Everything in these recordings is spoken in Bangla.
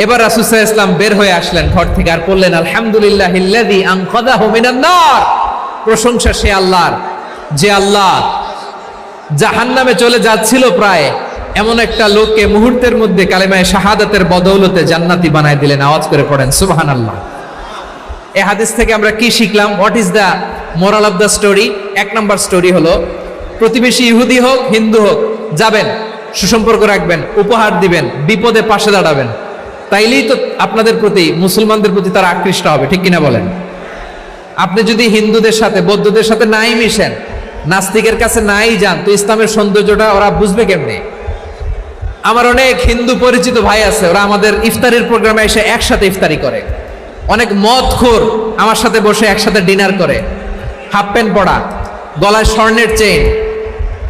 এবার রাসূল সাল্লাল্লাহু আলাইহি ওয়াসাল্লাম বের হয়ে আসলেন ঘর থেকে আর বললেন, আলহামদুলিল্লাহিল্লাযী আনকাযাহু মিনান নার। প্রশংসা সে আল্লাহর, যে আল্লাহ জাহান্নামে চলে যাচ্ছিল প্রায় এমন একটা লোককে মুহূর্তের মধ্যে কালেমায়ে শাহাদাতের বদৌলতে জান্নাতি বানায় দিলেন। আওয়াজ করে পড়েন সুবহানাল্লাহ। এই হাদিস থেকে আমরা কি শিখলাম? What is the moral of the story? এক নম্বর স্টোরি হলো, প্রতিবেশী ইহুদি হোক হিন্দু হোক, যাবেন, সুসম্পর্ক রাখবেন, উপহার দিবেন, বিপদে পাশে দাঁড়াবেন, তাইলেই তো আপনাদের প্রতি, মুসলমানদের প্রতি তারা আকৃষ্ট হবে, ঠিক কিনা বলেন? আপনি যদি হিন্দুদের সাথে বৌদ্ধদের সাথে নাই মিশেন, নাস্তিকের কাছে নাই যান, তো ইসলামের সৌন্দর্যটা ওরা বুঝবে কেমনে? আমার অনেক হিন্দু পরিচিত ভাই আছে, ওরা আমাদের ইফতারির প্রোগ্রামে এসে একসাথে ইফতারি করে। অনেক মদখোর আমার সাথে বসে একসাথে ডিনার করে, হাফ প্যান্ট পরা, গলায় স্বর্ণের চেইন,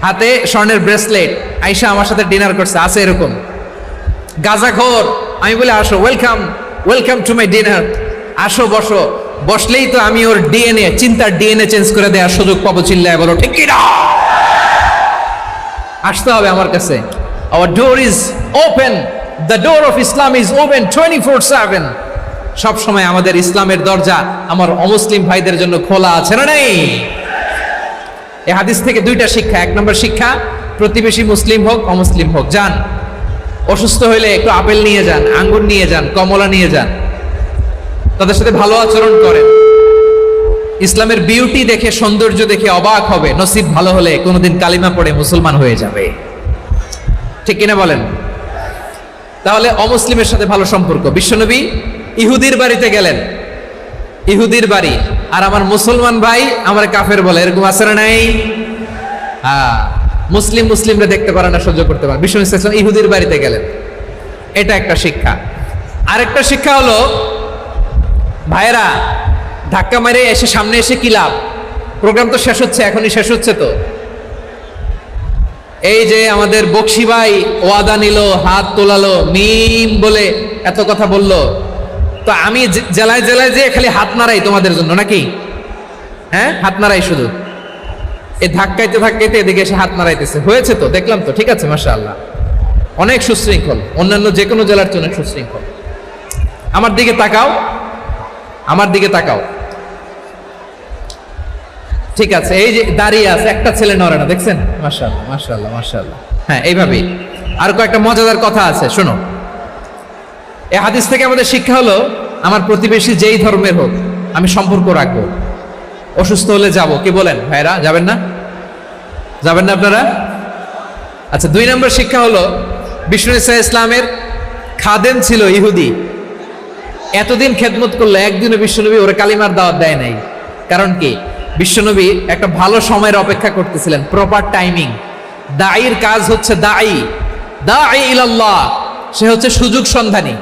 হাতে স্বর্ণের ব্রেসলেট, আইসা আমার সাথে ডিনার করছে, আছে এরকম। গাঁজাখোর, আমি বলে আসো, welcome welcome to my dinner, আসো বসো। বসলেই তো আমি ওর ডিএনএ, চিন্তার ডিএনএ চেঞ্জ করে দেওয়ার সুযোগ পাবো। চিল্লায় বলো ঠিক কি না? আসতে হবে আমার কাছে। Our door is open, the door of Islam is open 24/7। সব সময় আমাদের ইসলামের দরজা আমার অমুসলিম ভাইদের জন্য খোলা আছে না নেই? এই হাদিস থেকে দুইটা শিক্ষা। এক নম্বর শিক্ষা, প্রতিবেশী মুসলিম হোক অমুসলিম হোক, যান, অসুস্থ হইলে একটু আপেল নিয়ে যান, আঙ্গুর নিয়ে যান, কমলা নিয়ে যান, তাদের সাথে ভালো আচরণ করেন। ইসলামের বিউটি দেখে, সৌন্দর্য দেখে অবাক হবে, নসিব ভালো হলে কোনোদিন কালিমা পড়ে মুসলমান হয়ে যাবে, ঠিক কিনা বলেন? তাহলে অমুসলিমের সাথে ভালো সম্পর্ক। বিশ্বনবী ইহুদির বাড়িতে গেলেন, ইহুদির বাড়ি, আর আমার মুসলমান ভাই আমার কাফের বলে, এরকম আছে না নাই? হ্যাঁ, মুসলিম মুসলিমরা দেখতে পারে না, সহ্য করতে পারে। বিশ্বনবী সাল্লাল্লাহু আলাইহি ওয়াসাল্লাম ইহুদির বাড়িতে গেলেন, এটা একটা শিক্ষা। আরেকটা শিক্ষা হলো, ভাইয়েরা ধাক্কা মেরে এসে সামনে এসে কি লাভ? প্রোগ্রাম তো শেষ হচ্ছে, এখনই শেষ হচ্ছে তো। এই যে আমাদের বকশি ভাই ওয়াদা নিল, হাত তোলালো, মিম বলে এত কথা বললো, তো আমি জেলায় জেলায় যে খালি হাত নাড়াই তোমাদের জন্য নাকি? হ্যাঁ, হাত নাড়াই শুধু। এই ধাক্কাইতে ধাক্কাইতে এদিকে এসে হাত নাড়াইতেছে, হয়েছে তো, দেখলাম তো, ঠিক আছে, মাশাআল্লাহ, অনেক সুশৃঙ্খল, অন্যান্য যে কোনো জেলার জন্য সুশৃঙ্খল। আমার দিকে তাকাও, আমার দিকে তাকাও, ঠিক আছে। এই যে দাঁড়িয়ে আছে, একটা ছেলে নড়ে না, দেখছেন? মাশাআল্লাহ মাশাআল্লাহ মাশাআল্লাহ। হ্যাঁ, এইভাবেই। আর কয়েকটা মজাদার কথা আছে, শোনো। এই হাদিস থেকে আমাদের শিক্ষা হলো, আমার প্রতিবেশী যেই ধর্মের হোক আমি সম্পর্ক রাখবো। অসুস্থ হলে যাব, কি বলেন ভাইরা? যাবেন না? যাবেন না আপনারা? আচ্ছা, 2 নম্বর শিক্ষা হলো, বিষ্ণু ঈসা ইসলামের খাদেম ছিল ইহুদি, এতদিন খেদমত করলো, একদিনও বিশ্বনবী ওরে কালিমার দাওয়াত দেয় নাই। কারণ কি? বিশ্বনবী একটা ভালো সময়ের অপেক্ষা করতেছিলেন, প্রপার টাইমিং। দাঈর কাজ হচ্ছে দাঈ ইলাল্লাহ, সে হচ্ছে সুযোগ সন্ধানী।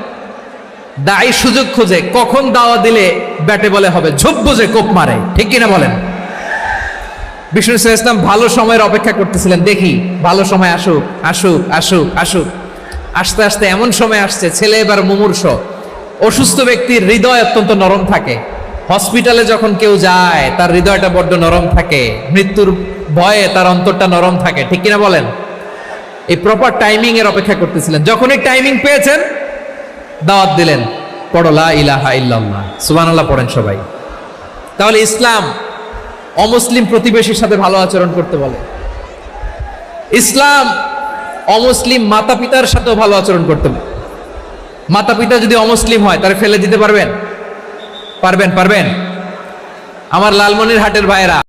দাঈ সুযোগ খোঁজে, কখন দাওয়া দিলে ব্যাটে বলে হবে, ঝোপ বুঝে কোপ মারে, ঠিক কিনা বলেন? বিষ্ণু ইসলাম ভালো সময়ের অপেক্ষা করতেছিলেন, দেখি ভালো সময় আসুক আসুক আসুক আসুক। আস্তে আস্তে এমন সময় আসছে, ছেলে এবার মুমূর্ষ। অসুস্থ ব্যক্তির হৃদয় অত্যন্ত নরম থাকে, হসপিটালে যখন কেউ যায় তার হৃদয়টা বড্ড নরম থাকে, মৃত্যুর ভয়ে তার অন্তরটা নরম থাকে, ঠিক কিনা বলেন? এই প্রপার টাইমিং এর অপেক্ষা করতেছিলেন। যখন এই টাইমিং পেয়েছেন, দাওয়াত দিলেন, পড়ো লা ইলাহা ইল্লাল্লাহ, সুবহানাল্লাহ পড়েন সবাই। তাহলে ইসলাম অমুসলিম প্রতিবেশীর সাথে ভালো আচরণ করতে বলে। ইসলাম অমুসলিম মাতা পিতার সাথেও ভালো আচরণ করতে বলে। মাতা পিতা যদি অমুসলিম হয়, তারা ফেলে দিতে পারবেন? পারবেন? পারবেন? আমার লালমনিরহাটের ভাইয়েরা,